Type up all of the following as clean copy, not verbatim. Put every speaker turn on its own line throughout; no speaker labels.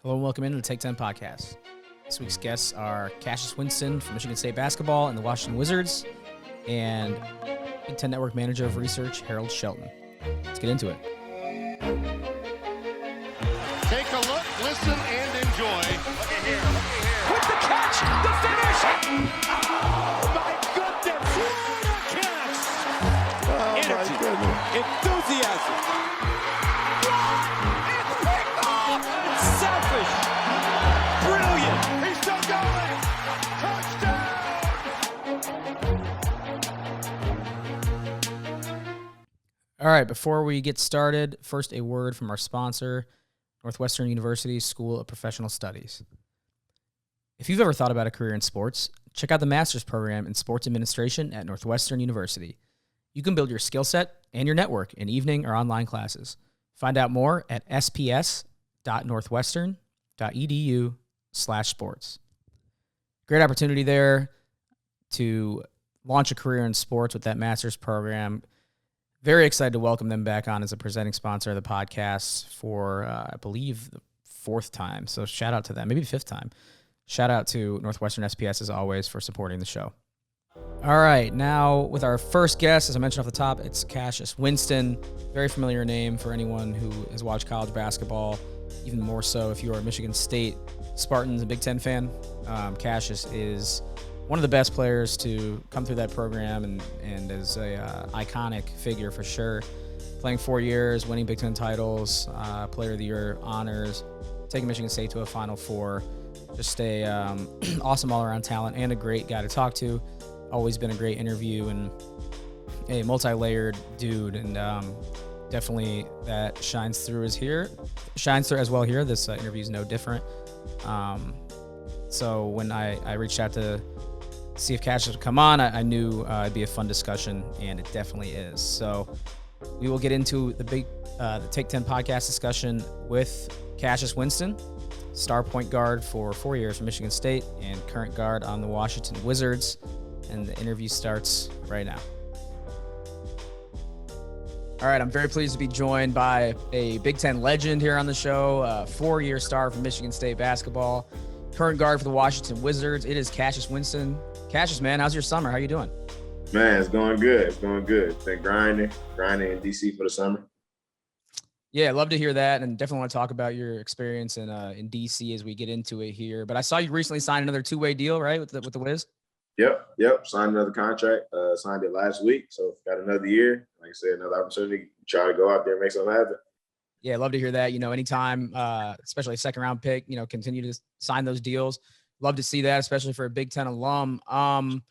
Hello and welcome into the Take 10 podcast. This week's guests are Cassius Winston from Michigan State basketball and the Washington Wizards, and Big Ten Network Manager of Research, Harold Shelton. Let's get into it.
Take a look, listen, and enjoy. Look at here.
With the catch, the finish! Oh, my goodness! What a catch!
Oh,
Energy,
my goodness.
enthusiasm. It's picked off! Selfish! Brilliant!
He's still going! Touchdown!
All right, before we get started, first a word from our sponsor, Northwestern University School of Professional Studies. If you've ever thought about a career in sports, check out the master's program in sports administration at Northwestern University. You can build your skill set and your network in evening or online classes. Find out more at sps.northwestern.edu/sports. Great opportunity there to launch a career in sports with that master's program. Very excited to welcome them back on as a presenting sponsor of the podcast for, I believe, the fourth time. So shout out to them, maybe the fifth time. Shout out to Northwestern SPS, as always, for supporting the show. All right, now with our first guest, as I mentioned off the top, it's Cassius Winston. Very familiar name for anyone who has watched college basketball, even more so if you are a Michigan State Spartans and Big Ten fan. Cassius is one of the best players to come through that program and is a iconic figure for sure. Playing 4 years, winning Big Ten titles, Player of the Year honors, taking Michigan State to a Final Four. Just a awesome all-around talent and a great guy to talk to. Always been a great interview and a multi-layered dude, and definitely that shines through as well here. This interview is no different. So when I reached out to see if Cassius would come on, I knew it'd be a fun discussion, and it definitely is. So we will get into the Take 10 podcast discussion with Cassius Winston, star point guard for 4 years for Michigan State and current guard on the Washington Wizards. And the interview starts right now. All right, I'm very pleased to be joined by a Big Ten legend here on the show, a 4-year star for Michigan State basketball, current guard for the Washington Wizards. It is Cassius Winston. Cassius, man, how's your summer? How you doing?
Man, it's going good. It's going good. Been grinding in DC for the summer.
Yeah, I'd love to hear that, and definitely want to talk about your experience in DC as we get into it here. But I saw you recently signed another 2-way deal, right, with the Wiz?
Yep. Signed another contract. Signed it last week, so got another year. Like I said, another opportunity to try to go out there and make something happen. Yeah,
I'd love to hear that. Anytime, especially a second-round pick, continue to sign those deals. Love to see that, especially for a Big Ten alum. Can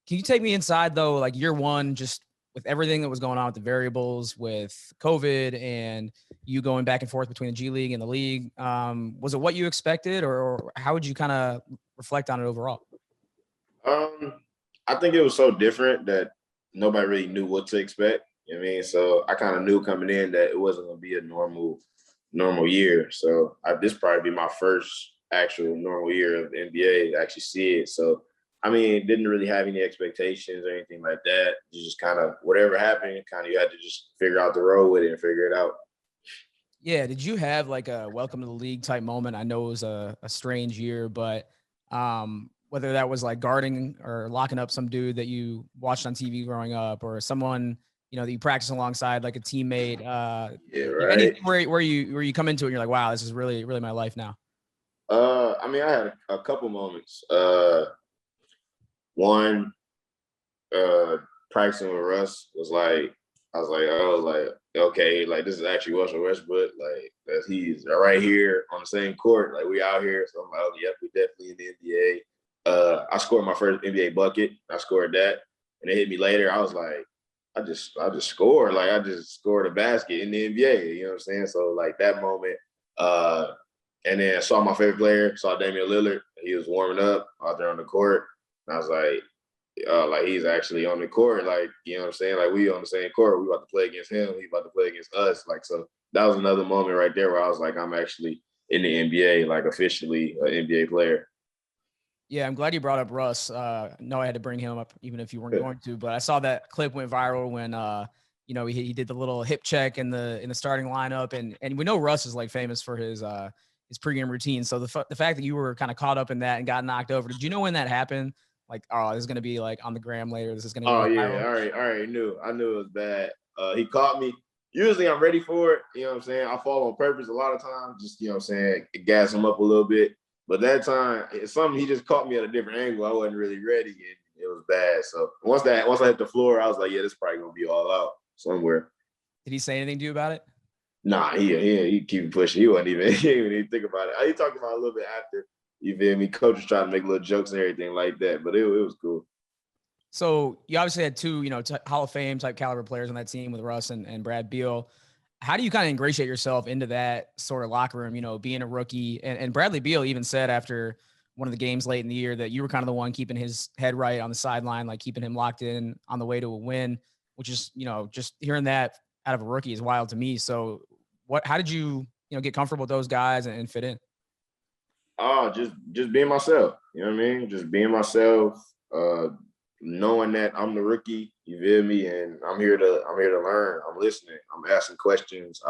you take me inside, though, like year one, just with everything that was going on with the variables, with COVID and you going back and forth between the G League and the league? Was it what you expected, or how would you kind of reflect on it overall?
I think it was so different that nobody really knew what to expect. You know what I mean? So I kind of knew coming in that it wasn't going to be a normal year. So this probably be my first actual normal year of the NBA to actually see it. So, I mean, didn't really have any expectations or anything like that. You just kind of, whatever happened, you had to just figure out the road with it and figure it out.
Yeah. Did you have like a welcome to the league type moment? I know it was a strange year, but whether that was like guarding or locking up some dude that you watched on TV growing up, or someone, that you practice alongside, like a teammate,
yeah, right.
Anything where you come into it and you're like, wow, this is really, really my life now.
I mean, I had a couple moments. One, practicing with Russ was like, I was like, okay, like this is actually Russell Westbrook, like he's right here on the same court, like we out here. So I'm like, oh, yep, we definitely in the NBA. I scored my first NBA bucket. I scored that, and it hit me later. I was like, I just scored, like I just scored a basket in the NBA. You know what I'm saying? So like that moment, and then I saw my favorite player, saw Damian Lillard. He was warming up out there on the court, and I was like he's actually on the court, like, you know what I'm saying? Like we on the same court, we about to play against him, he's about to play against us. Like, so that was another moment right there where I was like, I'm actually in the NBA, like officially an NBA player.
Yeah, I'm glad you brought up Russ. No, I had to bring him up even if you weren't going to, but I saw that clip went viral when he did the little hip check in the starting lineup, and we know Russ is like famous for his pregame routine. So the fact that you were kind of caught up in that and got knocked over, did you know when that happened? Like, oh, this is going to be like on the gram later. This is going to
Oh
go
yeah,
viral.
I already knew. I knew it was bad. He caught me. Usually I'm ready for it. You know what I'm saying? I fall on purpose a lot of times, just, you know what I'm saying, gas him up a little bit. But that time, it's something he just caught me at a different angle. I wasn't really ready, and it was bad. So once I hit the floor, I was like, yeah, this is probably gonna be all out somewhere.
Did he say anything to you about it?
Nah, he keep pushing. He didn't even think about it. He talked about it a little bit after. You feel me? Coach was trying to make little jokes and everything like that, but it was cool.
So you obviously had two, Hall of Fame type caliber players on that team with Russ and Brad Beal. How do you kind of ingratiate yourself into that sort of locker room, being a rookie? And Bradley Beal even said after one of the games late in the year that you were kind of the one keeping his head right on the sideline, like keeping him locked in on the way to a win, which is, just hearing that out of a rookie is wild to me. So how did you, get comfortable with those guys and fit in?
Oh, just being myself. You know what I mean? Just being myself, knowing that I'm the rookie, you feel me? And I'm here to learn. I'm listening. I'm asking questions.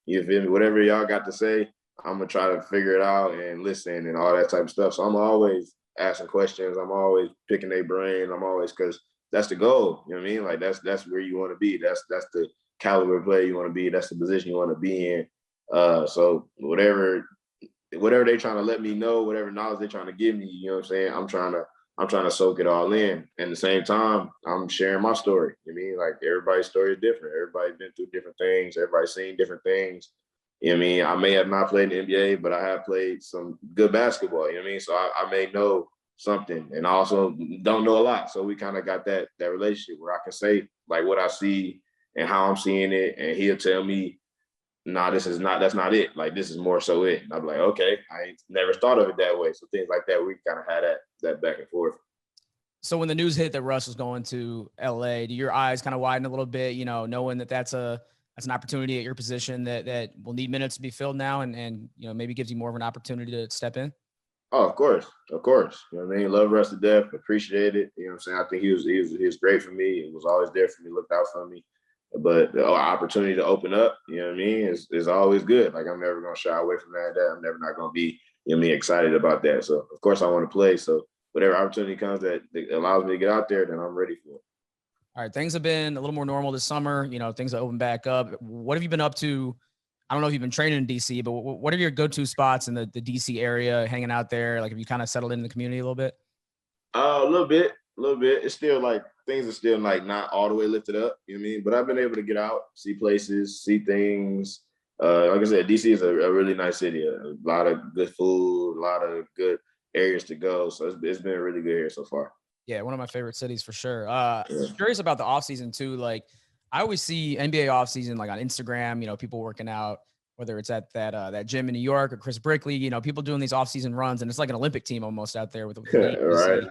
You feel me? Whatever y'all got to say, I'm gonna try to figure it out and listen and all that type of stuff. So I'm always asking questions. I'm always picking their brain. Because that's the goal. You know what I mean? Like that's where you want to be. That's the caliber player you want to be. That's the position you want to be in. So whatever they're trying to let me know, whatever knowledge they're trying to give me, you know what I'm saying? I'm trying to soak it all in. And at the same time, I'm sharing my story. You know what I mean? Like everybody's story is different. Everybody's been through different things. Everybody's seen different things. You know what I mean? I may have not played in the NBA, but I have played some good basketball. You know what I mean? So I may know something, and I also don't know a lot. So we kind of got that relationship where I can say like what I see and how I'm seeing it, and he'll tell me, nah, that's not it. Like, this is more so it. And I'm like, okay, I ain't never thought of it that way. So things like that, we kind of had that back and forth.
So when the news hit that Russ was going to LA, do your eyes kind of widen a little bit, knowing that that's an opportunity at your position that will need minutes to be filled now and maybe gives you more of an opportunity to step in?
Oh, of course. You know what I mean? Love Russ to death, appreciate it. You know what I'm saying? I think he was great for me. He was always there for me, looked out for me. But the opportunity to open up, you know what I mean, is always good. Like, I'm never going to shy away from that. I'm never not going to be, excited about that. So, of course, I want to play. So, whatever opportunity comes that allows me to get out there, then I'm ready for it.
All right. Things have been a little more normal this summer. Things have opened back up. What have you been up to? I don't know if you've been training in DC, but what are your go-to spots in the DC area, hanging out there? Like, have you kind of settled in the community a little bit?
A little bit. It's still like things are still like not all the way lifted up, you know what I mean? But I've been able to get out, see places, see things. Like I said, DC is a really nice city. A lot of good food, a lot of good areas to go. So it's been really good here so far.
Yeah, one of my favorite cities for sure.
Yeah.
Curious about the offseason too. Like, I always see NBA offseason like on Instagram, people working out, whether it's at that gym in New York or Chris Brickley, people doing these offseason runs, and it's like an Olympic team almost out there with the
right.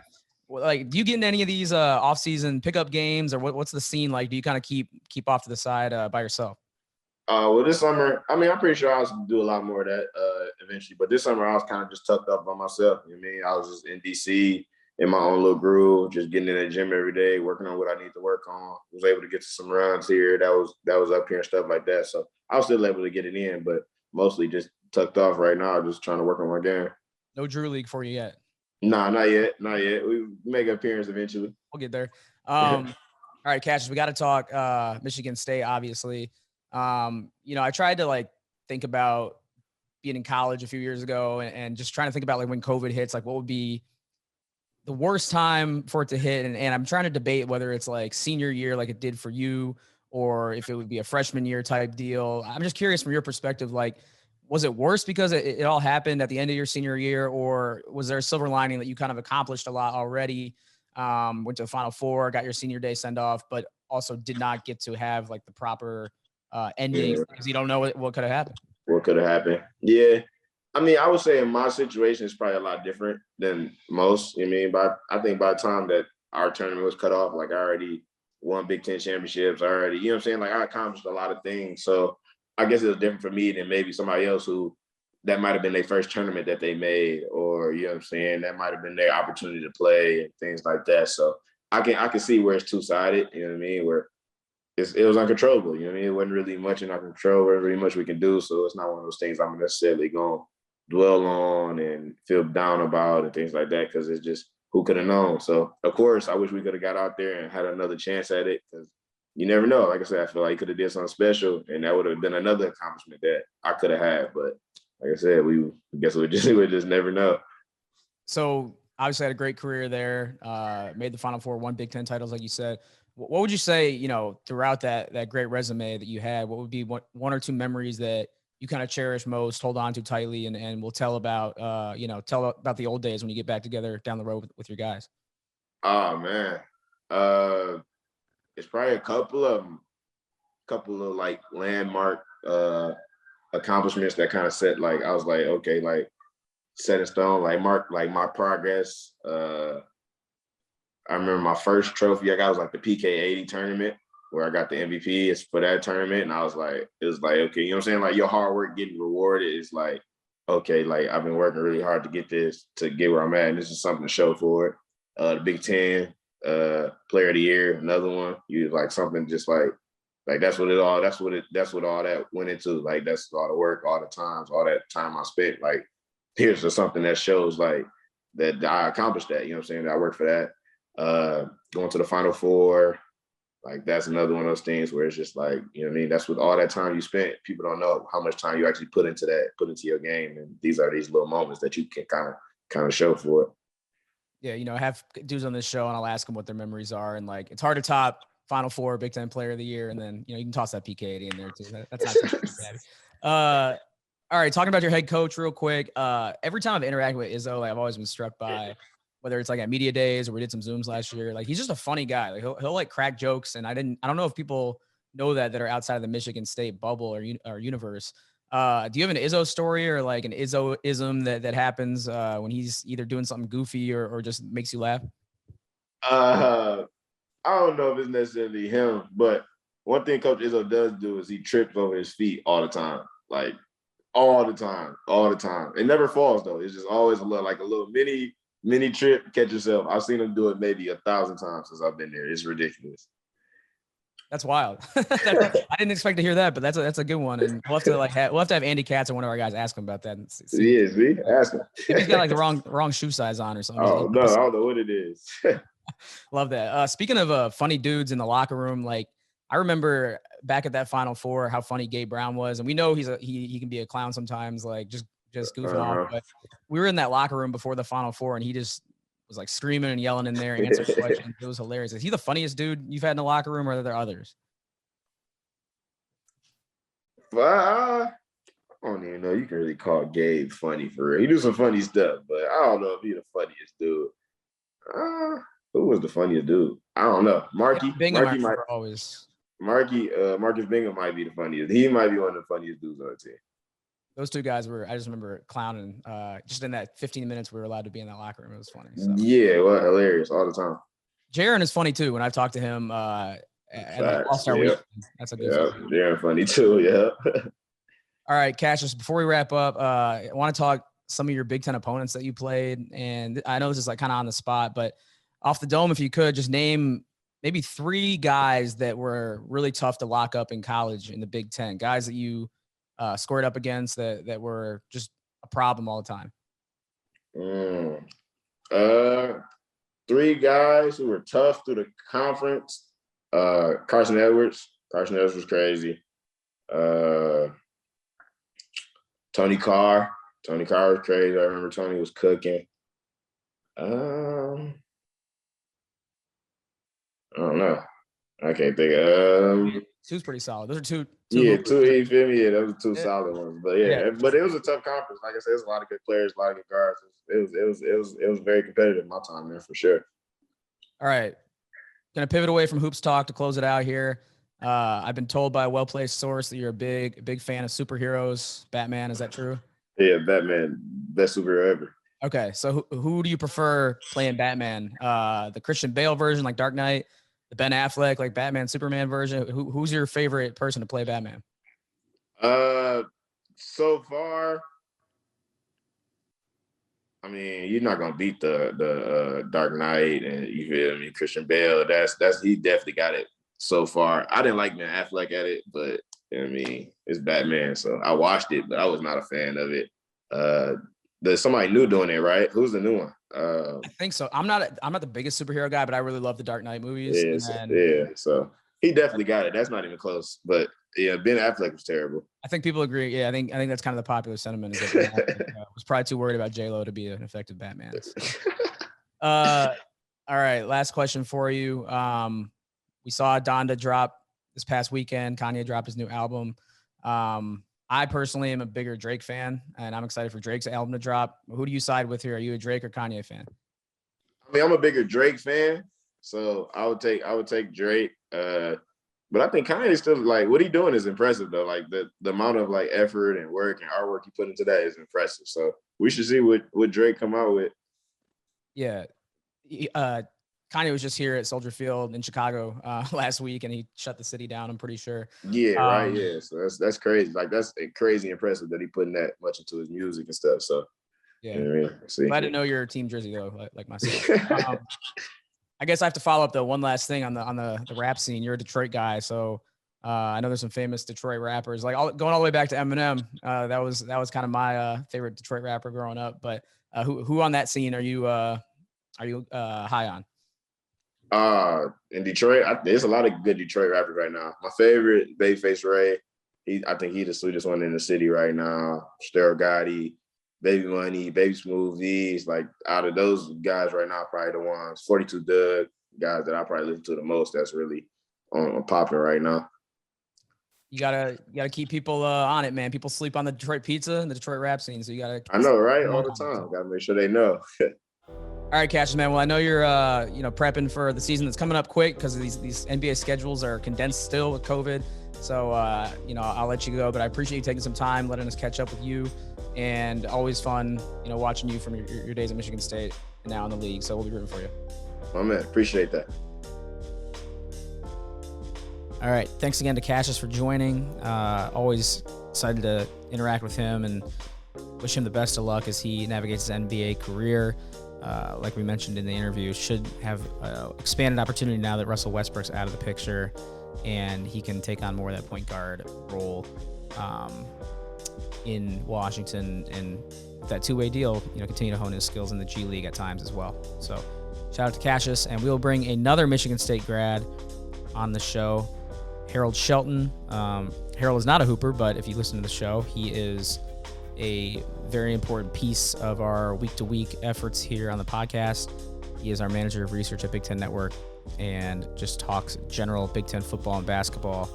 Like, do you get in any of these off-season pickup games, or what's the scene like? Do you kind of keep off to the side by yourself?
Well, this summer, I mean, I'm pretty sure I'll do a lot more of that eventually. But this summer, I was kind of just tucked up by myself. You know what I mean? I was just in DC in my own little groove, just getting in the gym every day, working on what I need to work on. Was able to get to some runs here. That was up here and stuff like that. So I was still able to get it in, but mostly just tucked off right now, just trying to work on my game.
No Drew League for you yet?
Nah, not yet. We make an appearance eventually.
We'll get there. All right, Cassius, we got to talk Michigan State, obviously. I tried to like think about being in college a few years ago and just trying to think about like when COVID hits, like what would be the worst time for it to hit. And I'm trying to debate whether it's like senior year, like it did for you, or if it would be a freshman year type deal. I'm just curious from your perspective, like, was it worse because it all happened at the end of your senior year, or was there a silver lining that you kind of accomplished a lot already, went to the Final Four, got your senior day send off, but also did not get to have like the proper ending because you don't know what could have happened?
What could have happened? Yeah. I mean, I would say in my situation, it's probably a lot different than most. I mean, but I think by the time that our tournament was cut off, like I already won Big Ten championships. I already, you know what I'm saying? Like I accomplished a lot of things. So I guess it was different for me than maybe somebody else who that might have been their first tournament that they made, or, you know what I'm saying? That might have been their opportunity to play and things like that. So I can see where it's two-sided, you know what I mean? Where it was uncontrollable. You know what I mean? It wasn't really much in our control. Wasn't really much we can do. So it's not one of those things I'm necessarily going to dwell on and feel down about and things like that, because it's just who could have known. So, of course, I wish we could have got out there and had another chance at it, because you never know. Like I said, I feel like he could have did something special, and that would have been another accomplishment that I could have had. But like I said, we would just never know.
So obviously had a great career there, made the Final Four, won Big Ten titles, like you said. What would you say, you know, throughout that great resume that you had, what would be one or two memories that you kind of cherish most, hold on to tightly, and we'll tell about, tell about the old days when you get back together down the road with your guys?
Oh man, it's probably a couple of like landmark accomplishments that kind of set, like, I was like, okay, like set in stone, like mark like my progress. I remember my first trophy I got was like the PK80 tournament, where I got the MVP. It's for that tournament, and I was like, it was like, okay, you know what I'm saying? Like, your hard work getting rewarded is like, okay, like I've been working really hard to get where I'm at, and this is something to show for it. The Big Ten Player of the Year, another one. You like something just like that's what all that went into. Like, that's all the work, all the times, all that time I spent. Like, here's just something that shows like that I accomplished that. You know what I'm saying? That I worked for that. Going to the Final Four, like that's another one of those things where it's just like, you know what I mean? That's with all that time you spent. People don't know how much time you actually put into your game. And these are these little moments that you can kind of show for it.
Yeah, you know, I have dudes on this show and I'll ask them what their memories are. And like, it's hard to top Final Four, Big Ten Player of the Year. And then, you know, you can toss that PK80 in there too. That's not too bad. All right, talking about your head coach real quick. Every time I've interacted with Izzo, like, I've always been struck by, whether it's like at media days or we did some Zooms last year, like he's just a funny guy. Like he'll like crack jokes. And I don't know if people know that are outside of the Michigan State bubble or universe. Do you have an Izzo story or like an Izzo-ism that happens when he's either doing something goofy or just makes you laugh?
I don't know if it's necessarily him, but one thing Coach Izzo does do is he trips over his feet all the time. Like all the time. It never falls though. It's just always a little mini trip, catch yourself. I've seen him do it maybe 1,000 times since I've been there. It's ridiculous.
That's wild. I didn't expect to hear that, but that's a good one. And we'll have to have Andy Katz or one of our guys ask him about that. And
see, ask him.
If he's got like the wrong shoe size on or something.
Oh no, I don't know what it is.
Love that. Speaking of funny dudes in the locker room, like I remember back at that Final Four how funny Gabe Brown was, and we know he can be a clown sometimes, like just goofing off. But we were in that locker room before the Final Four, and he just was like screaming and yelling in there, answering questions. It was hilarious. Is he the funniest dude you've had in the locker room, or are there others?
I don't even know. You can really call Gabe funny for real. He do some funny stuff, but I don't know if he's the funniest dude. Who was the funniest dude? I don't know. Marcus Bingham might be the funniest. He might be one of the funniest dudes on the team.
Those two guys I just remember clowning just in that 15 minutes we were allowed to be in that locker room. It was funny. So.
Yeah, well, hilarious all the time.
Jaron is funny too. When I've talked to him at like All-Star Weekend, that's a good
one. Jaron funny too, yeah.
All right, Cassius, before we wrap up, I want to talk some of your Big Ten opponents that you played. And I know this is like kind of on the spot, but off the dome, if you could just name maybe 3 guys that were really tough to lock up in college in the Big Ten, guys that you scored up against that were just a problem all the time.
3 guys who were tough through the conference. Carson Edwards. Carson Edwards was crazy. Tony Carr. Tony Carr was crazy. I remember Tony was cooking. I don't know. I can't think.
Two's pretty solid. Those are two.
Yeah, two. You feel me? Yeah, those are 2 solid ones. But yeah, but it was a tough conference. Like I said, there's a lot of good players, a lot of good guards. It was very competitive my time there for sure.
All right, gonna pivot away from hoops talk to close it out here. I've been told by a well-placed source that you're a big fan of superheroes. Batman, is that true?
Yeah, Batman, best superhero ever.
Okay, so who do you prefer playing Batman? The Christian Bale version, like Dark Knight, the Ben Affleck, like Batman Superman version? Who's your favorite person to play Batman?
So far, I mean, you're not gonna beat the Dark Knight, and you feel me, Christian Bale. That's he definitely got it so far. I didn't like Ben Affleck at it, but I mean, it's Batman, so I watched it, but I was not a fan of it. There's somebody new doing it, right? Who's the new one?
I think so. I'm not the biggest superhero guy, but I really love the Dark Knight movies.
So he definitely got it. That's not even close. But yeah, Ben Affleck was terrible.
I think people agree. Yeah, I think that's kind of the popular sentiment. Is that Ben Affleck, was probably too worried about J-Lo to be an effective Batman. All right, last question for you. We saw Donda drop this past weekend. Kanye dropped his new album. I personally am a bigger Drake fan, and I'm excited for Drake's album to drop. Who do you side with here? Are you a Drake or Kanye fan?
I mean, I'm a bigger Drake fan, so I would take Drake. But I think Kanye still, like, what he doing is impressive though. Like the amount of like effort and work and artwork he put into that is impressive. So we should see what Drake come out with.
Yeah. Kanye was just here at Soldier Field in Chicago last week, and he shut the city down, I'm pretty sure.
Yeah, right. Yeah. So that's crazy. Like, that's crazy impressive that he putting that much into his music and stuff. So
yeah.
You know what I mean? See.
Glad to know your team jersey though, like myself. I guess I have to follow up though. One last thing on the rap scene. You're a Detroit guy, so I know there's some famous Detroit rappers, like going all the way back to Eminem. That was kind of my favorite Detroit rapper growing up. But who on that scene are you high on?
In Detroit, there's a lot of good Detroit rappers right now. My favorite, Babyface Ray. I think he's the sweetest one in the city right now. Stereo Gotti, Baby Money, Baby Smooth. These, like, out of those guys right now, probably the ones. 42 Doug, guys that I probably listen to the most. That's really popping right now. You
gotta keep people on it, man. People sleep on the Detroit pizza and the Detroit rap scene, so you gotta.
I know, right? All the time. Gotta make sure they know.
All right, Cassius, man. Well, I know you're, prepping for the season that's coming up quick because these NBA schedules are condensed still with COVID. So, I'll let you go, but I appreciate you taking some time, letting us catch up with you, and always fun, watching you from your days at Michigan State and now in the league. So we'll be rooting for you.
Oh, man. Appreciate that.
All right. Thanks again to Cassius for joining. Always excited to interact with him and wish him the best of luck as he navigates his NBA career. Like we mentioned in the interview, should have expanded opportunity now that Russell Westbrook's out of the picture and he can take on more of that point guard role in Washington, and that two-way deal, continue to hone his skills in the G League at times as well. So shout out to Cassius, and we'll bring another Michigan State grad on the show, Harold Shelton. Harold is not a hooper, but if you listen to the show, he is a very important piece of our week-to-week efforts here on the podcast. He is our manager of research at Big Ten Network and just talks general Big Ten football and basketball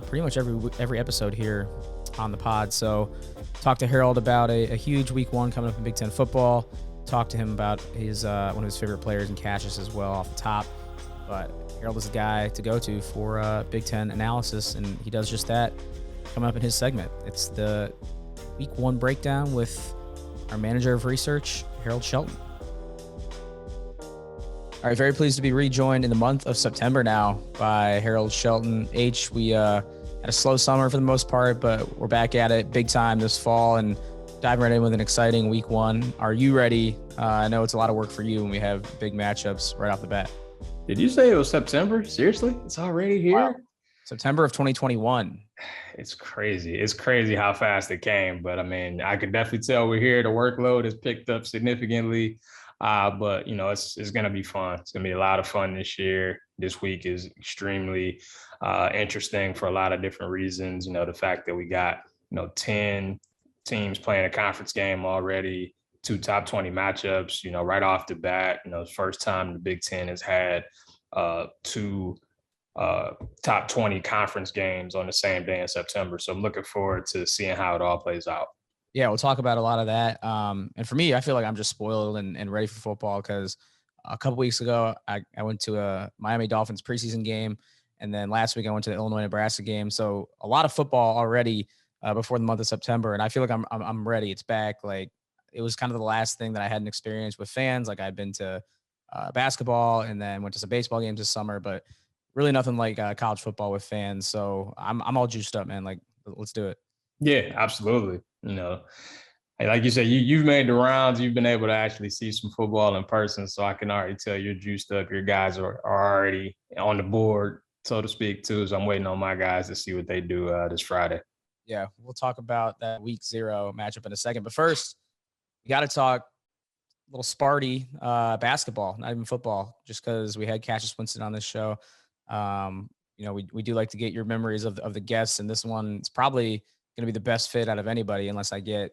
pretty much every episode here on the pod. So talk to Harold about a huge week one coming up in Big Ten football. Talk to him about his one of his favorite players in Cassius as well off the top. But Harold is the guy to go to for Big Ten analysis, and he does just that coming up in his segment. It's the Week 1 breakdown with our manager of research, Harold Shelton. All right, very pleased to be rejoined in the month of September now by Harold Shelton. We had a slow summer for the most part, but we're back at it big time this fall and diving right in with an exciting Week 1. Are you ready? I know it's a lot of work for you, and we have big matchups right off the bat.
Did you say it was September? Seriously? It's already here? Wow.
September of 2021.
It's crazy. It's crazy how fast it came. But, I mean, I can definitely tell we're here. The workload has picked up significantly. But, it's going to be fun. It's going to be a lot of fun this year. This week is extremely interesting for a lot of different reasons. The fact that we got, 10 teams playing a conference game already, 2 top 20 matchups, right off the bat. The first time the Big Ten has had 2 top 20 conference games on the same day in September. So I'm looking forward to seeing how it all plays out.
Yeah, we'll talk about a lot of that. And for me, I feel like I'm just spoiled and ready for football because a couple weeks ago, I went to a Miami Dolphins preseason game. And then last week I went to the Illinois-Nebraska game. So a lot of football already before the month of September. And I feel like I'm ready. It's back. Like, it was kind of the last thing that I hadn't experienced with fans. Like, I'd been to basketball and then went to some baseball games this summer, but really nothing like college football with fans. So I'm all juiced up, man. Like, let's do it.
Yeah, absolutely. like you said, you've made the rounds. You've been able to actually see some football in person, so I can already tell you're juiced up. Your guys are already on the board, so to speak, too. So I'm waiting on my guys to see what they do this Friday.
Yeah, we'll talk about that week 0 matchup in a second. But first, we got to talk a little Sparty basketball, not even football, just because we had Cassius Winston on this show. We do like to get your memories of the guests, and this one is probably going to be the best fit out of anybody, unless I get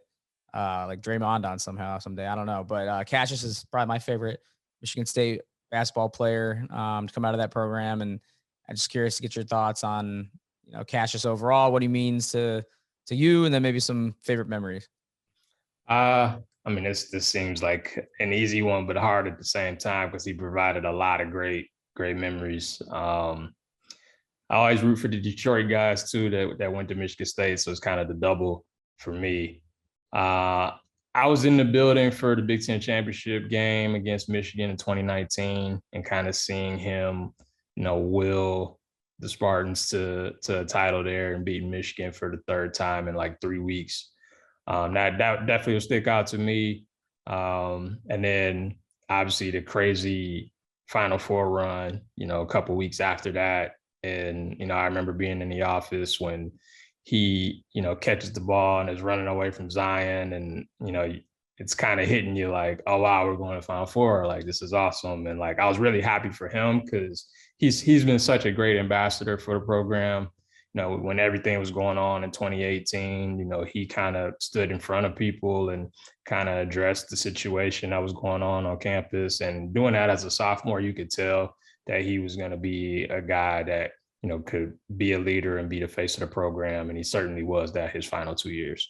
like Draymond on someday. I don't know, but Cassius is probably my favorite Michigan State basketball player to come out of that program, and I'm just curious to get your thoughts on Cassius overall, what he means to you, and then maybe some favorite memories.
I mean, this seems like an easy one, but hard at the same time because he provided a lot of great memories. I always root for the Detroit guys too that went to Michigan State, so it's kind of the double for me. I was in the building for the Big Ten championship game against Michigan in 2019, and kind of seeing him, will the Spartans to a title there and beating Michigan for the third time in like 3 weeks. That definitely will stick out to me. And then obviously the crazy Final Four run, a couple weeks after that. And, I remember being in the office when he, catches the ball and is running away from Zion. And, it's kind of hitting you like, oh, wow, we're going to Final Four. Like, this is awesome. And like, I was really happy for him because he's been such a great ambassador for the program. When everything was going on in 2018, he kind of stood in front of people and kind of addressed the situation that was going on campus. And doing that as a sophomore, you could tell that he was going to be a guy that, could be a leader and be the face of the program. And he certainly was that his final 2 years.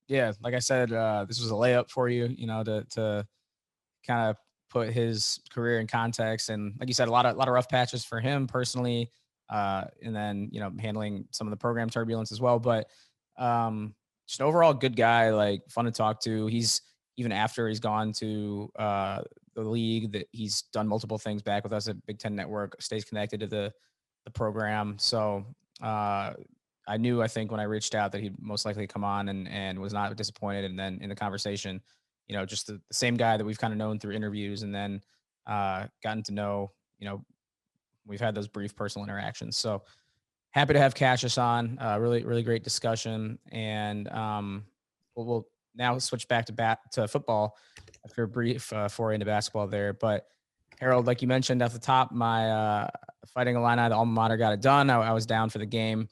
Yeah, like I said, this was a layup for you, to kind of put his career in context. And like you said, a lot of rough patches for him personally. And then, handling some of the program turbulence as well. But just an overall good guy, like fun to talk to. He's even after he's gone to the league, that he's done multiple things back with us at Big Ten Network, stays connected to the program. So I think when I reached out that he'd most likely come on and was not disappointed. And then in the conversation, just the same guy that we've kind of known through interviews, and then gotten to know, we've had those brief personal interactions. So happy to have Cassius on. Really, really great discussion. And we'll now switch back to football after a brief foray into basketball there. But Harold, like you mentioned at the top, my Fighting Illini, the alma mater, got it done. I was down for the game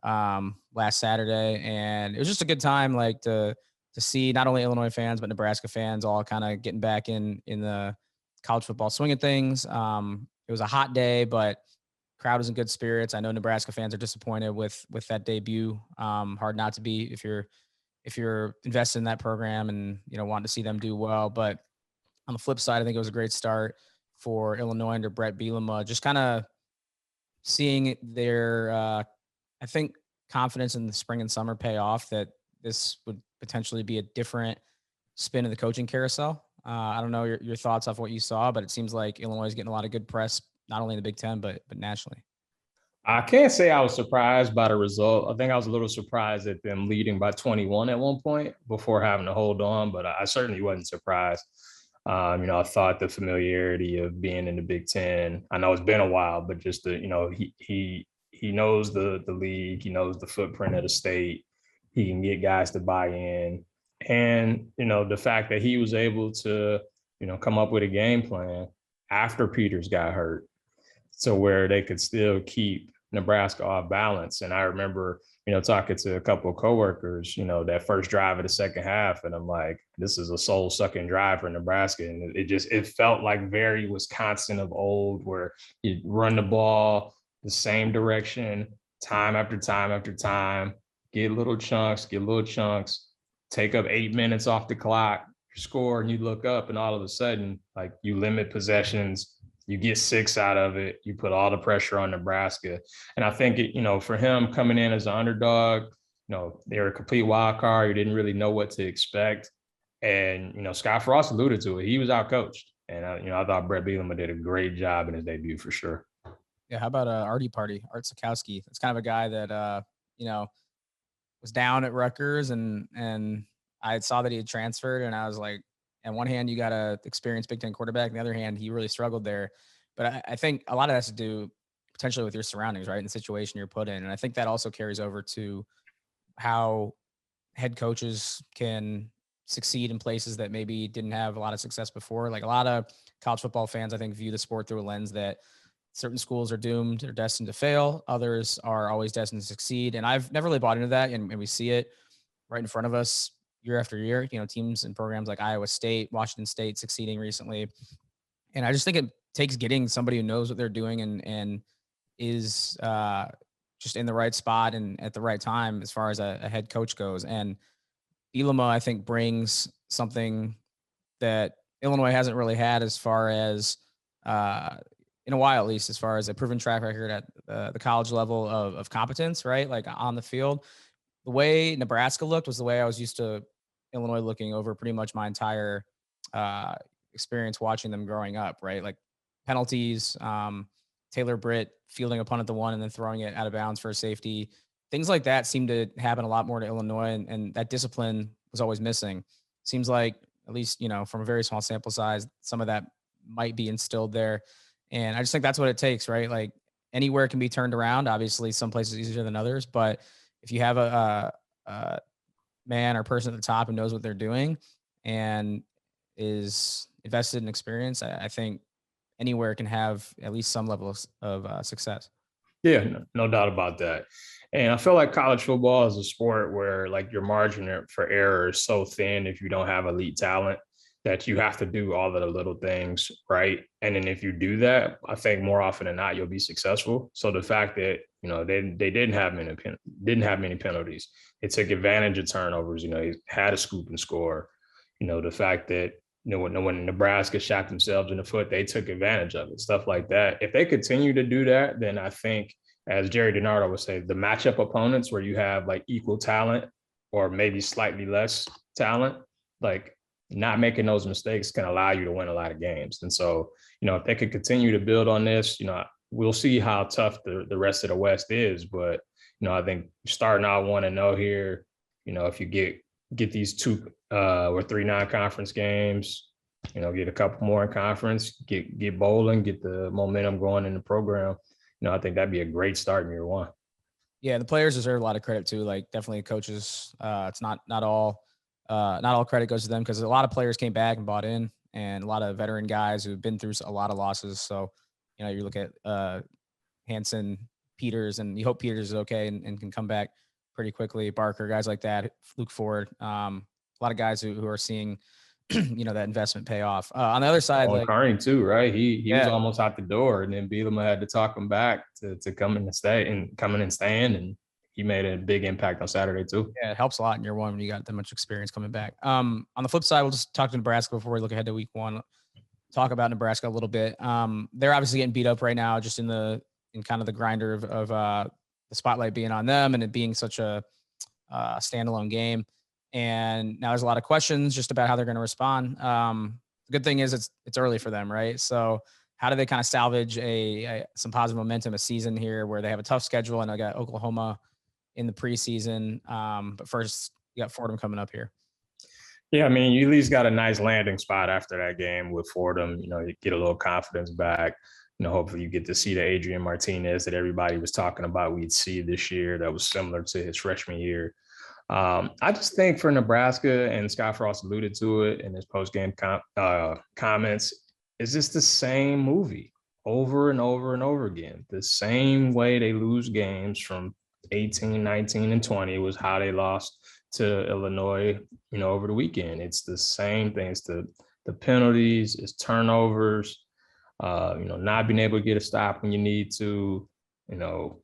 last Saturday, and it was just a good time, like to see not only Illinois fans but Nebraska fans all kind of getting back in the college football swing of things. It was a hot day, but crowd was in good spirits. I know Nebraska fans are disappointed with that debut. Hard not to be if you're invested in that program and wanting to see them do well. But on the flip side, I think it was a great start for Illinois under Brett Bielema. Just kind of seeing their, I think, confidence in the spring and summer pay off. That this would potentially be a different spin of the coaching carousel. I don't know your thoughts off what you saw, but it seems like Illinois is getting a lot of good press, not only in the Big Ten, but nationally.
I can't say I was surprised by the result. I think I was a little surprised at them leading by 21 at one point before having to hold on, but I certainly wasn't surprised. I thought the familiarity of being in the Big Ten, I know it's been a while, but just he knows the league, he knows the footprint of the state, he can get guys to buy in. And, the fact that he was able to, come up with a game plan after Peters got hurt, so where they could still keep Nebraska off balance. And I remember, talking to a couple of coworkers, that first drive of the second half, and I'm like, this is a soul-sucking drive for Nebraska. And it felt like very Wisconsin of old, where you run the ball the same direction time after time after time, get little chunks, take up 8 minutes off the clock, score, and you look up, and all of a sudden, like, you limit possessions, you get 6 out of it, you put all the pressure on Nebraska. And I think, for him coming in as an underdog, they were a complete wild card. You didn't really know what to expect. And, Scott Frost alluded to it. He was outcoached. And, I thought Brett Bielema did a great job in his debut for sure.
Yeah, how about Art Sikowski? It's kind of a guy that, was down at Rutgers, and I saw that he had transferred, and I was like, on one hand, you got a experienced Big Ten quarterback. On the other hand, he really struggled there. But I think a lot of that has to do potentially with your surroundings, right? And the situation you're put in. And I think that also carries over to how head coaches can succeed in places that maybe didn't have a lot of success before. Like a lot of college football fans, I think, view the sport through a lens that certain schools are doomed or destined to fail. Others are always destined to succeed. And I've never really bought into that. And we see it right in front of us year after year, teams and programs like Iowa State, Washington State succeeding recently. And I just think it takes getting somebody who knows what they're doing and is just in the right spot and at the right time as far as a head coach goes. And Bielema, I think, brings something that Illinois hasn't really had as far as in a while, at least, as far as a proven track record at the college level of competence, right? Like on the field. The way Nebraska looked was the way I was used to Illinois looking over pretty much my entire experience watching them growing up, right? Like penalties, Taylor Britt fielding a punt at the one and then throwing it out of bounds for a safety. Things like that seem to happen a lot more to Illinois, and that discipline was always missing. Seems like, at least, from a very small sample size, some of that might be instilled there. And I just think that's what it takes, right? Like anywhere can be turned around. Obviously, some places easier than others, but if you have a man or person at the top who knows what they're doing and is invested in experience, I think anywhere can have at least some level of success.
Yeah, no doubt about that. And I feel like college football is a sport where like your margin for error is so thin if you don't have elite talent that you have to do all of the little things right. And then if you do that, I think more often than not, you'll be successful. So the fact that, they didn't have many penalties. It took advantage of turnovers. He had a scoop and score. The fact that, when Nebraska shot themselves in the foot, they took advantage of it, stuff like that. If they continue to do that, then I think, as Jerry DiNardo would say, the matchup opponents where you have like equal talent or maybe slightly less talent, like not making those mistakes can allow you to win a lot of games. And so, if they could continue to build on this, we'll see how tough the rest of the West is. But, I think starting out 1-0 here, if you get these 2 or 3 non-conference games, get a couple more in conference, get bowling, get the momentum going in the program. I think that'd be a great start in year one.
Yeah, the players deserve a lot of credit too. Like definitely coaches. It's not all credit goes to them because a lot of players came back and bought in, and a lot of veteran guys who've been through a lot of losses. So, you look at Hansen, Peters, and you hope Peters is okay and can come back pretty quickly. Barker, guys like that, Luke Ford, a lot of guys who are seeing, that investment pay off. On the other side,
Carney too, right? He was almost out the door, and then Bielema had to talk him back to come in and stand, and he made a big impact on Saturday too.
Yeah, it helps a lot in year one when you got that much experience coming back. On the flip side, we'll just talk to Nebraska before we look ahead to week one. Talk about Nebraska a little bit. They're obviously getting beat up right now, just in kind of the grinder of the spotlight being on them and it being such a standalone game. And now there's a lot of questions just about how they're going to respond. The good thing is it's early for them, right? So how do they kind of salvage some positive momentum, a season here where they have a tough schedule, and I got Oklahoma in the preseason. But first, you got Fordham coming up here.
Yeah, I mean, you at least got a nice landing spot after that game with Fordham. You get a little confidence back. Hopefully you get to see the Adrian Martinez that everybody was talking about we'd see this year that was similar to his freshman year. I just think for Nebraska, and Scott Frost alluded to it in his post-game comments, is just the same movie over and over and over again. The same way they lose games from 18, 19, and 20 was how they lost to Illinois, over the weekend. It's the same thing. It's the penalties, it's turnovers, not being able to get a stop when you need to.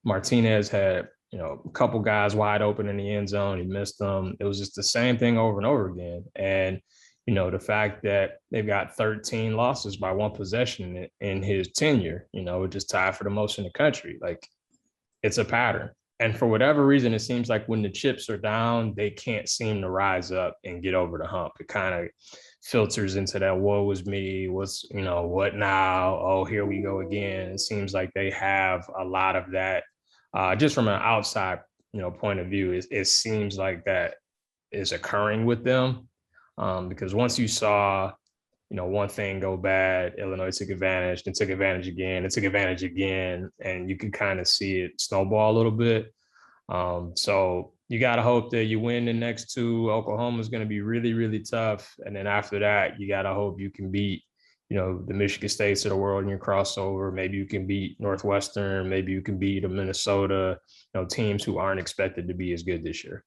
Martinez had, a couple guys wide open in the end zone. He missed them. It was just the same thing over and over again. And, the fact that they've got 13 losses by one possession in his tenure, just tied for the most in the country. Like, it's a pattern. And for whatever reason, it seems like when the chips are down, they can't seem to rise up and get over the hump. It kind of filters into that woe is me, what now? Oh, here we go again. It seems like they have a lot of that. Just from an outside, point of view, it seems like that is occurring with them. Because once you saw, one thing go bad, Illinois took advantage, then took advantage again, and took advantage again, and you can kind of see it snowball a little bit. So you got to hope that you win the next two. Oklahoma is going to be really, really tough. And then after that, you got to hope you can beat, the Michigan States of the world in your crossover. Maybe you can beat Northwestern. Maybe you can beat a Minnesota, teams who aren't expected to be as good this year.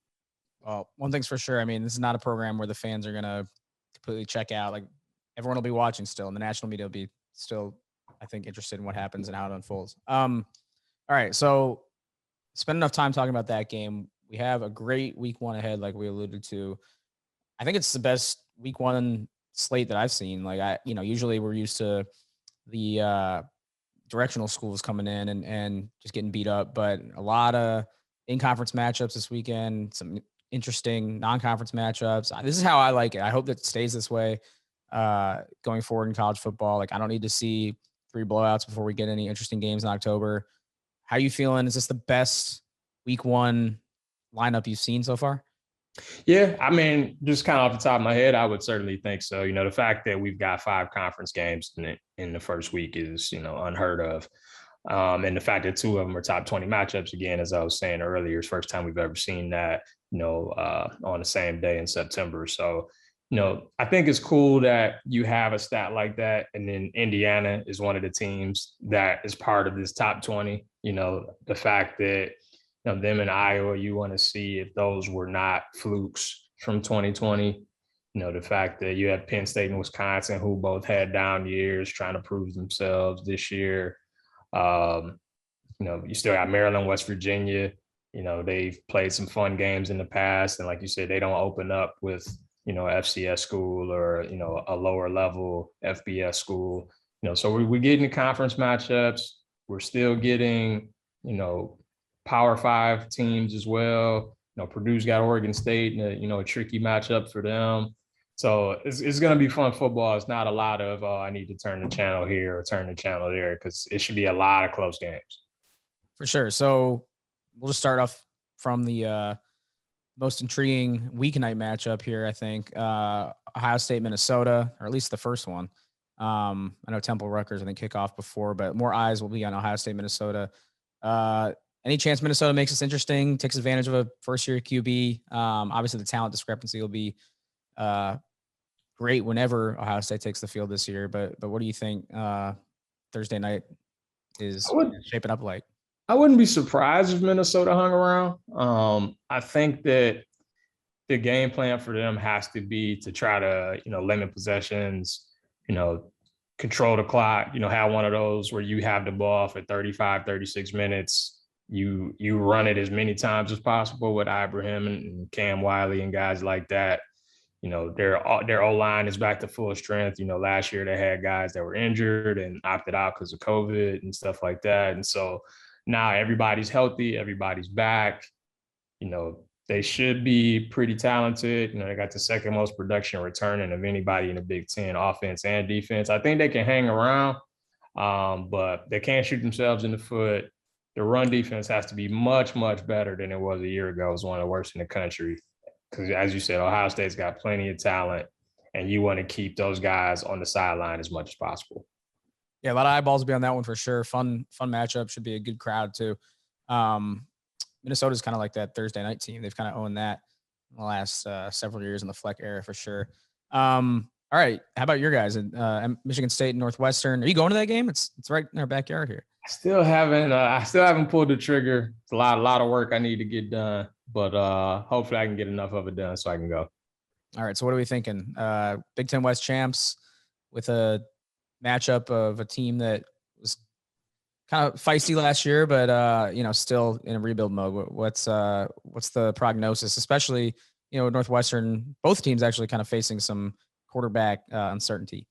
Well, one thing's for sure. I mean, this is not a program where the fans are going to completely check out. Like, everyone will be watching still, and the national media will be still, I think, interested in what happens and how it unfolds. All right, so spend enough time talking about that game. We have a great week one ahead, like we alluded to. I think it's the best week one slate that I've seen. Like, usually we're used to the directional schools coming in and just getting beat up, but a lot of in-conference matchups this weekend, some interesting non-conference matchups. This is how I like it. I hope that it stays this way going forward in college football. Like, I don't need to see 3 blowouts before we get any interesting games in October. How are you feeling? Is this the best week one lineup you've seen so far?
Yeah, I mean, just kind of off the top of my head, I would certainly think so. The fact that we've got 5 conference games in the first week is, unheard of. And the fact that 2 of them are top 20 matchups, again, as I was saying earlier, is the first time we've ever seen that, on the same day in September. So, I think it's cool that you have a stat like that. And then Indiana is one of the teams that is part of this top 20. The fact that, them in Iowa, you want to see if those were not flukes from 2020. The fact that you have Penn State and Wisconsin, who both had down years trying to prove themselves this year. You still got Maryland, West Virginia. They've played some fun games in the past. And like you said, they don't open up with, FCS school or, a lower level FBS school. So we're getting the conference matchups. We're still getting, Power 5 teams as well. Purdue's got Oregon State and a tricky matchup for them. So it's going to be fun football. It's not a lot of, I need to turn the channel here or turn the channel there, because it should be a lot of close games.
For sure. So we'll just start off from the most intriguing weeknight matchup here, I think. Ohio State, Minnesota, or at least the first one. I know Temple Rutgers, I think, kick off before, but more eyes will be on Ohio State, Minnesota. Any chance Minnesota makes this interesting, takes advantage of a first-year QB? Obviously, the talent discrepancy will be great whenever Ohio State takes the field this year. But what do you think Thursday night is shaping up like?
I wouldn't be surprised if Minnesota hung around. I think that the game plan for them has to be to try to, limit possessions, control the clock, have one of those where you have the ball for 35, 36 minutes. You run it as many times as possible with Ibrahim and Cam Wiley and guys like that. Their O-line is back to full strength. Last year they had guys that were injured and opted out because of COVID and stuff like that. And so now everybody's healthy, everybody's back. They should be pretty talented. They got the second most production returning of anybody in the Big Ten, offense and defense. I think they can hang around, but they can't shoot themselves in the foot. The run defense has to be much, much better than it was a year ago. It was one of the worst in the country. Because as you said, Ohio State's got plenty of talent, and you want to keep those guys on the sideline as much as possible.
Yeah, a lot of eyeballs will be on that one for sure. Fun matchup. Should be a good crowd too. Minnesota's kind of like that Thursday night team. They've kind of owned that in the last several years in the Fleck era for sure. All right, how about your guys? Michigan State and Northwestern. Are you going to that game? It's right in our backyard here.
I still haven't pulled the trigger. It's a lot of work I need to get done, but hopefully I can get enough of it done so I can go.
All right, so what are we thinking? Big Ten West champs with a matchup of a team that was kind of feisty last year, but still in a rebuild mode. What's the prognosis, especially Northwestern? Both teams actually kind of facing some quarterback uncertainty.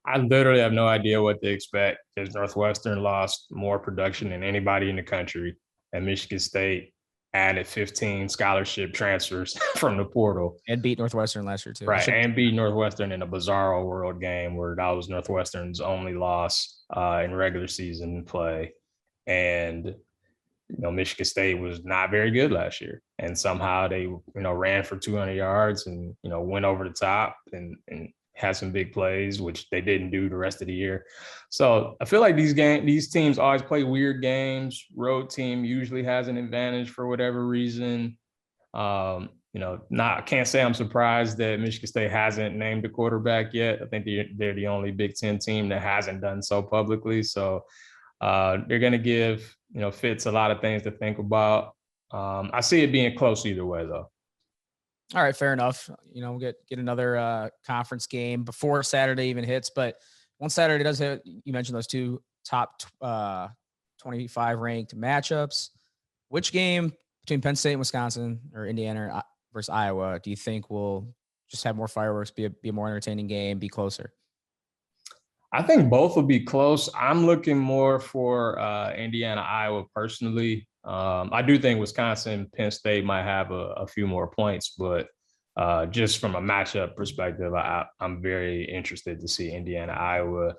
I literally have no idea what to expect, because Northwestern lost more production than anybody in the country, and Michigan State added 15 scholarship transfers from the portal.
And beat Northwestern last year too.
Right, and beat Northwestern in a bizarro world game where that was Northwestern's only loss in regular season play. And Michigan State was not very good last year, and somehow they, ran for 200 yards and, went over the top and had some big plays, which they didn't do the rest of the year. So I feel like these teams always play weird games. Road team usually has an advantage for whatever reason. I can't say I'm surprised that Michigan State hasn't named a quarterback yet. I think they're the only Big Ten team that hasn't done so publicly. So they're going to give, Fitz a lot of things to think about. I see it being close either way, though.
All right, fair enough. We'll get another conference game before Saturday even hits. But once Saturday does hit, you mentioned those two top 25 ranked matchups. Which game between Penn State and Wisconsin, or Indiana versus Iowa, do you think will just have more fireworks, be a more entertaining game, be closer?
I think both will be close. I'm looking more for Indiana, Iowa personally. I do think Wisconsin, Penn State might have a few more points, but just from a matchup perspective, I'm very interested to see Indiana, Iowa.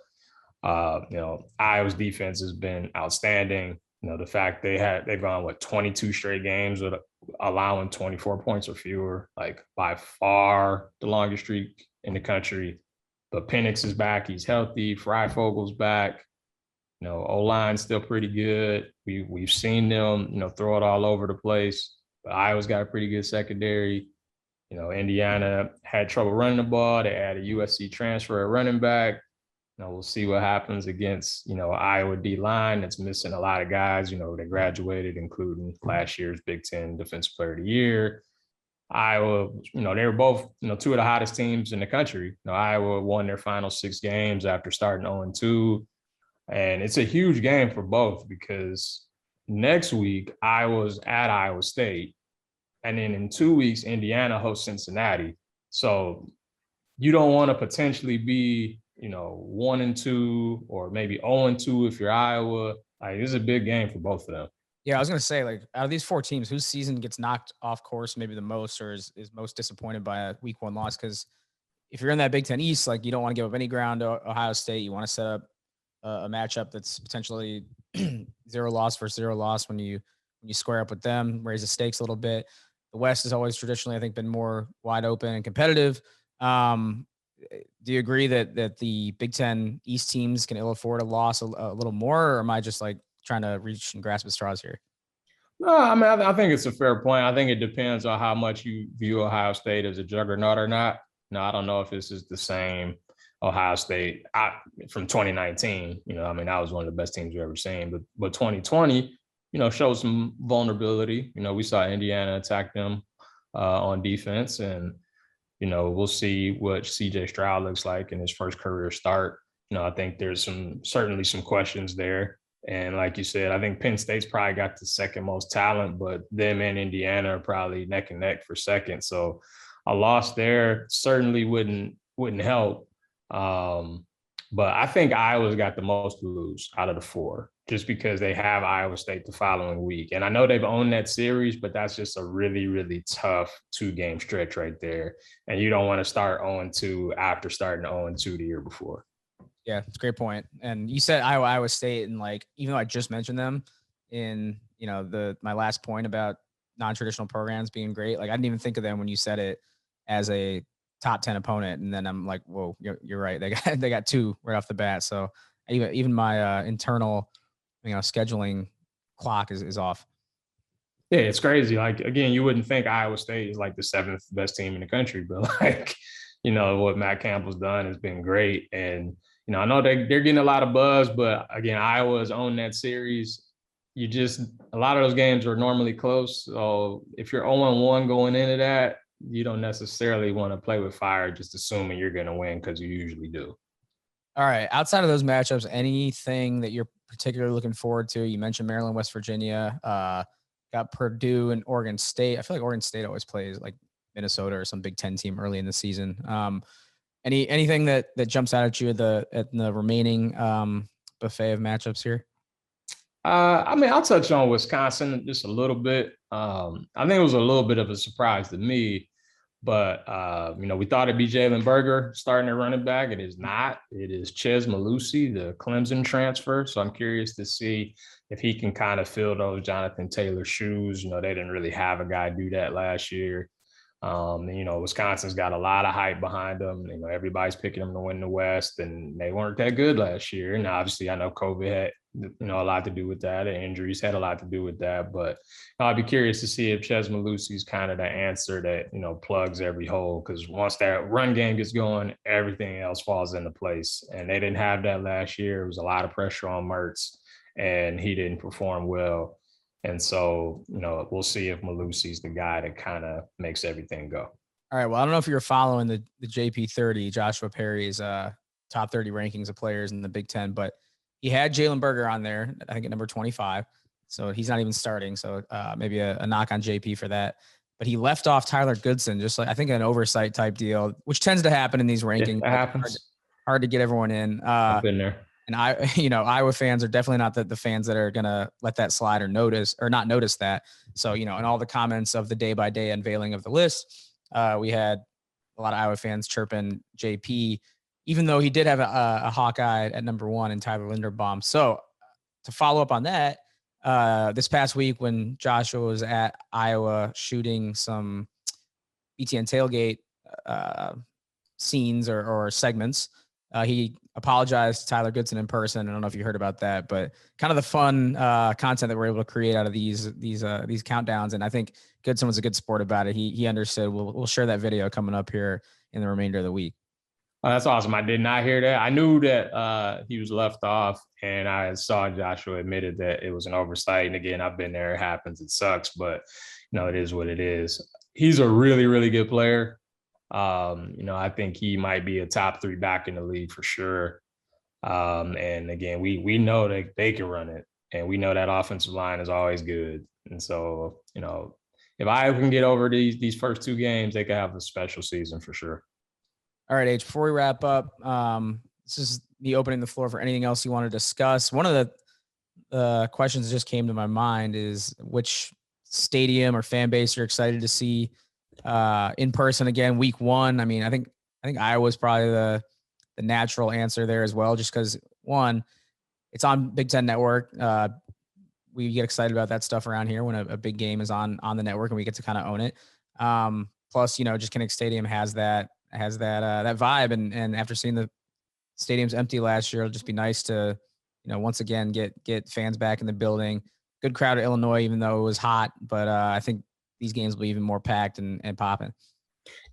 Iowa's defense has been outstanding. The fact they've gone 22 straight games with allowing 24 points or fewer, like by far the longest streak in the country. But Penix is back; he's healthy. Fryfogel's back. O-line's still pretty good. We've seen them, throw it all over the place. But Iowa's got a pretty good secondary. Indiana had trouble running the ball. They had a USC transfer at running back. We'll see what happens against, Iowa D-line that's missing a lot of guys, they graduated, including last year's Big Ten Defensive Player of the Year. Iowa, they were both, two of the hottest teams in the country. Iowa won their final 6 games after starting 0-2. And it's a huge game for both because next week, Iowa's at Iowa State. And then in 2 weeks, Indiana hosts Cincinnati. So you don't want to potentially be, 1-2 or maybe 0-2 if you're Iowa. This is a big game for both of them.
Yeah, I was going to say, out of these 4 teams, whose season gets knocked off course maybe the most, or is most disappointed by a week 1 loss? Because if you're in that Big Ten East, you don't want to give up any ground to Ohio State. You want to set up a matchup that's potentially 0 loss versus 0 loss when you square up with them, raise the stakes a little bit. The West has always traditionally, I think, been more wide open and competitive. Do you agree that the Big Ten East teams can ill afford a loss a little more, or am I just trying to reach and grasp at straws here?
No, I think it's a fair point. I think it depends on how much you view Ohio State as a juggernaut or not. I don't know if this is the same Ohio State from 2019. That was one of the best teams we've ever seen. But 2020, showed some vulnerability. We saw Indiana attack them on defense, and we'll see what CJ Stroud looks like in his first career start. I think there's certainly some questions there. And like you said, I think Penn State's probably got the second most talent, but them and Indiana are probably neck and neck for second. So a loss there certainly wouldn't help. But I think Iowa's got the most to lose out of the 4, just because they have Iowa State the following week. And I know they've owned that series, but that's just a really, really tough 2-game stretch right there. And you don't want to start 0-2 after starting 0-2 the year before.
Yeah, it's a great point. And you said Iowa State, and even though I just mentioned them in, my last point about non-traditional programs being great, I didn't even think of them when you said it as a top 10 opponent. And then I'm like, whoa, you're right. They got 2 right off the bat. So even my internal, scheduling clock is off.
Yeah, it's crazy. Again, you wouldn't think Iowa State is the 7th best team in the country, but what Matt Campbell's done has been great. And, I know they're getting a lot of buzz, but again, Iowa's owned that series. A lot of those games are normally close. So if you're 0-1 going into that, you don't necessarily want to play with fire, just assuming you're going to win, because you usually do.
All right. Outside of those matchups, anything that you're particularly looking forward to? You mentioned Maryland, West Virginia, got Purdue and Oregon State. I feel like Oregon State always plays Minnesota or some Big Ten team early in the season. Anything that jumps out at you at the remaining buffet of matchups here?
I'll touch on Wisconsin just a little bit. I think it was a little bit of a surprise to me, But, we thought it'd be Jalen Berger starting at running back. It is not. It is Ches Malusi, the Clemson transfer. So I'm curious to see if he can kind of fill those Jonathan Taylor shoes. They didn't really have a guy do that last year. Wisconsin's got a lot of hype behind them. Everybody's picking them to win the West, and they weren't that good last year. And obviously, I know COVID had, a lot to do with that, and injuries had a lot to do with that. But I'd be curious to see if Ches Malusi's kind of the answer that, plugs every hole. Because once that run game gets going, everything else falls into place. And they didn't have that last year. It was a lot of pressure on Mertz, and he didn't perform well. And so, we'll see if Malusi's the guy that kind of makes everything go.
All right. Well, I don't know if you're following the JP 30, Joshua Perry's top 30 rankings of players in the Big Ten, but he had Jalen Berger on there, I think at number 25. So he's not even starting. So maybe a knock on JP for that. But he left off Tyler Goodson, just like I think an oversight type deal, which tends to happen in these rankings.
Yeah, that happens.
Hard to get everyone in.
I've been there.
And Iowa fans are definitely not the fans that are going to let that slide or not notice that. So, in all the comments of the day-by-day unveiling of the list, we had a lot of Iowa fans chirping JP, even though he did have a Hawkeye at number 1 in Tyler Linderbaum. So to follow up on that, this past week when Joshua was at Iowa shooting some BTN tailgate scenes or segments, he apologized to Tyler Goodson in person. I don't know if you heard about that, but kind of the fun content that we're able to create out of these countdowns. And I think Goodson was a good sport about it. He understood. We'll share that video coming up here in the remainder of the week.
Oh, that's awesome. I did not hear that. I knew that he was left off, and I saw Joshua admitted that it was an oversight. And again, I've been there. It happens. It sucks, but it is what it is. He's a really, really good player. I think he might be a top 3 back in the league for sure. And again, we know that they can run it, and we know that offensive line is always good. And so, if I can get over these first 2 games, they could have a special season for sure.
All right, H, before we wrap up, this is me opening the floor for anything else you want to discuss. One of the questions that just came to my mind is which stadium or fan base you're excited to see in person again, week 1. I mean, I think Iowa's probably the natural answer there as well, just because, one, it's on Big Ten Network. We get excited about that stuff around here when a big game is on the network and we get to kind of own it. Plus, just Kinnick Stadium has that vibe, and after seeing the stadiums empty last year, it'll just be nice to, once again get fans back in the building. Good crowd at Illinois, even though it was hot, but I think these games will be even more packed and popping.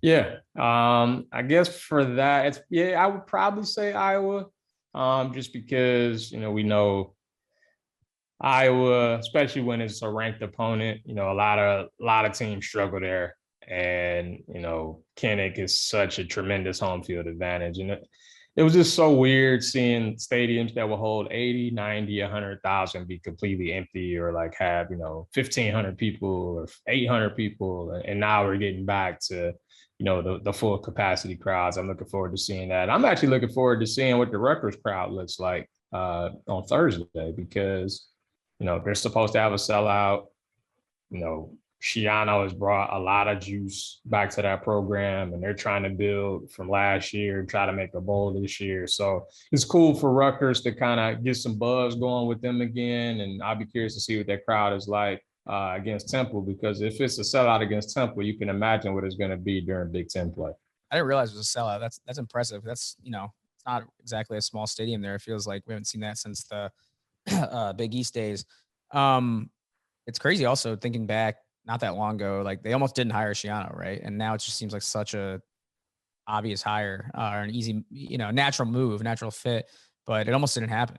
Yeah. I guess for that, I would probably say Iowa, just because, we know Iowa, especially when it's a ranked opponent, a lot of teams struggle there. And, Kinnick is such a tremendous home field advantage. And it was just so weird seeing stadiums that will hold 80, 90, 100,000 be completely empty, or like have, 1,500 people or 800 people. And now we're getting back to, the full capacity crowds. I'm looking forward to seeing that. I'm actually looking forward to seeing what the Rutgers crowd looks like on Thursday, because, they're supposed to have a sellout. Schiano has brought a lot of juice back to that program, and they're trying to build from last year and try to make a bowl this year. So it's cool for Rutgers to kind of get some buzz going with them again. And I'll be curious to see what that crowd is like against Temple, because if it's a sellout against Temple, you can imagine what it's going to be during Big Ten play.
I didn't realize it was a sellout. That's impressive. That's, it's not exactly a small stadium there. It feels like we haven't seen that since the Big East days. It's crazy also thinking back, not that long ago, like they almost didn't hire Schiano, right? And now it just seems like such a obvious hire or an easy, natural move, natural fit, but it almost didn't happen.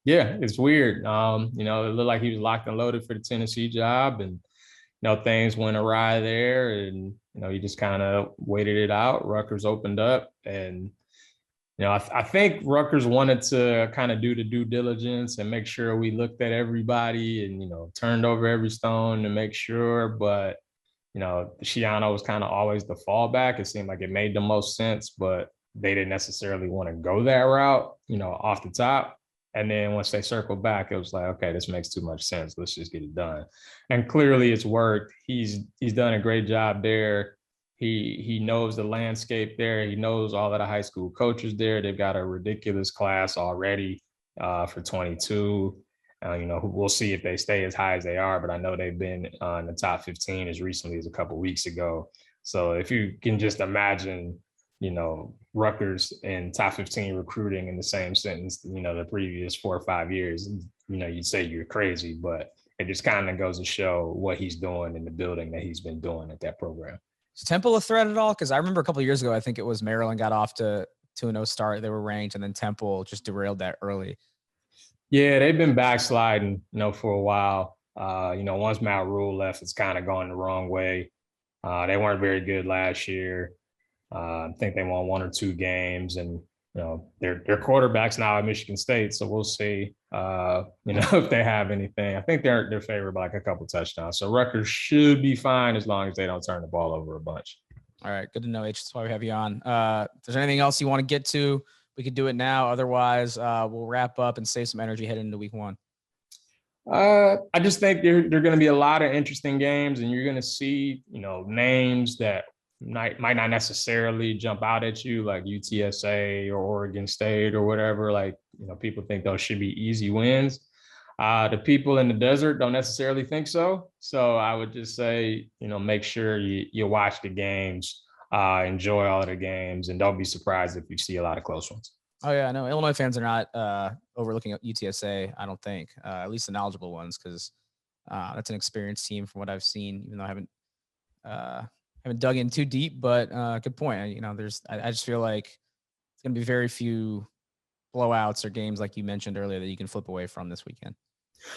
Yeah, it's weird. It looked like he was locked and loaded for the Tennessee job, and things went awry there, and he just kind of waited it out. Rutgers opened up, and I think Rutgers wanted to kind of do the due diligence and make sure we looked at everybody and, turned over every stone to make sure. But, Schiano was kind of always the fallback. It seemed like it made the most sense, but they didn't necessarily want to go that route, off the top. And then once they circled back, it was like, okay, this makes too much sense. Let's just get it done. And clearly it's worked. He's done a great job there. He knows the landscape there. He knows all of the high school coaches there. They've got a ridiculous class already for 22. We'll see if they stay as high as they are, but I know they've been in the top 15 as recently as a couple of weeks ago. So if you can just imagine, Rutgers and top 15 recruiting in the same sentence, the previous 4 or 5 years, you'd say you're crazy, but it just kind of goes to show what he's doing in the building that he's been doing at that program.
Is Temple a threat at all? Because I remember a couple of years ago, I think it was Maryland got off to 2-0 start. They were ranked, and then Temple just derailed that early.
Yeah, they've been backsliding, for a while. Once Matt Rule left, it's kind of gone the wrong way. They weren't very good last year. I think they won 1 or 2 games, and their quarterback's now at Michigan State, so we'll see. If they have anything. I think they're favored by like a couple touchdowns. So Rutgers should be fine as long as they don't turn the ball over a bunch.
All right, good to know, H. That's why we have you on. If there's anything else you want to get to, we could do it now. Otherwise, we'll wrap up and save some energy heading into week 1.
I just think there are going to be a lot of interesting games, and you're going to see, names that might not necessarily jump out at you, like UTSA or Oregon State or whatever. Like, people think those should be easy wins. The people in the desert don't necessarily think so. So I would just say, make sure you watch the games, enjoy all of the games, and don't be surprised if you see a lot of close ones.
Oh, yeah, no, Illinois fans are not overlooking UTSA, I don't think, at least the knowledgeable ones, because that's an experienced team from what I've seen, even though I haven't dug in too deep, but good point. I just feel like it's going to be very few blowouts or games like you mentioned earlier that you can flip away from this weekend.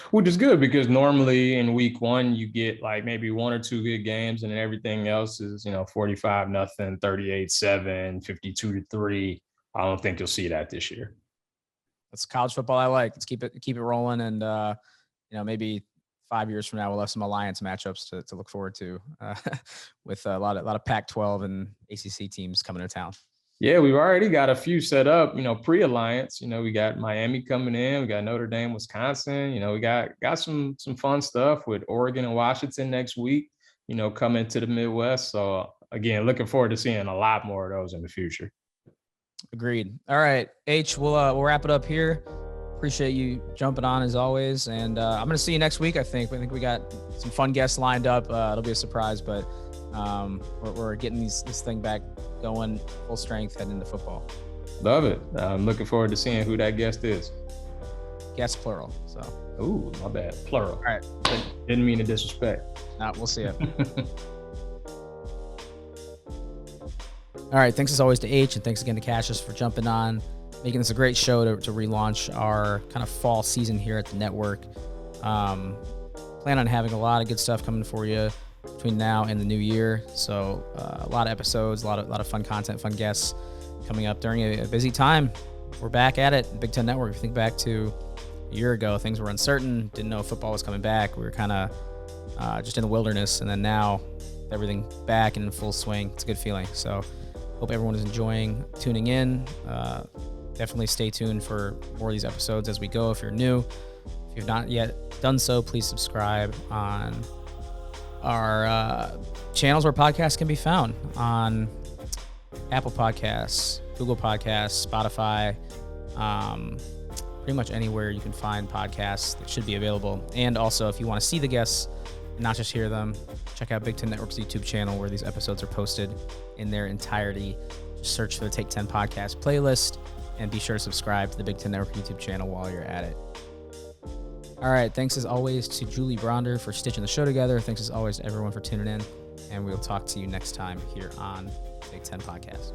Which is good, because normally in week 1, you get like maybe 1 or 2 good games, and then everything else is, 45-0, 38-7, 52-3. I don't think you'll see that this year.
That's college football I like. Let's keep it rolling. And, maybe 5 years from now, we'll have some alliance matchups to look forward to with a lot of Pac-12 and ACC teams coming to town.
Yeah, we've already got a few set up, pre-alliance. We got Miami coming in. We got Notre Dame, Wisconsin. We got some fun stuff with Oregon and Washington next week, coming to the Midwest. So, again, looking forward to seeing a lot more of those in the future.
Agreed. All right, H, we'll wrap it up here. Appreciate you jumping on as always. And I'm going to see you next week, I think. I think we got some fun guests lined up. It'll be a surprise, but we're getting this thing back going full strength heading into football.
Love it. I'm looking forward to seeing who that guest is.
Guest plural. So.
Ooh, my bad. Plural.
All right.
Didn't mean to disrespect.
Nah, we'll see you. All right. Thanks as always to H, and thanks again to Cassius for jumping on, making this a great show to relaunch our kind of fall season here at the network. Plan on having a lot of good stuff coming for you between now and the new year. So a lot of episodes, a lot of fun content, fun guests coming up during a busy time. We're back at it. Big Ten Network. If you think back to a year ago, things were uncertain. Didn't know if football was coming back. We were kind of just in the wilderness. And then now everything back and in full swing. It's a good feeling. So hope everyone is enjoying tuning in. Definitely stay tuned for more of these episodes as we go. If you're new, if you've not yet done so, please subscribe on our channels where podcasts can be found, on Apple Podcasts, Google Podcasts, Spotify, pretty much anywhere you can find podcasts that should be available. And also, if you want to see the guests, not just hear them, check out Big Ten Network's YouTube channel where these episodes are posted in their entirety. Just search for the Take 10 Podcast playlist, and be sure to subscribe to the Big Ten Network YouTube channel while you're at it. All right. Thanks as always to Julie Bronder for stitching the show together. Thanks as always to everyone for tuning in. And we'll talk to you next time here on Big Ten Podcast.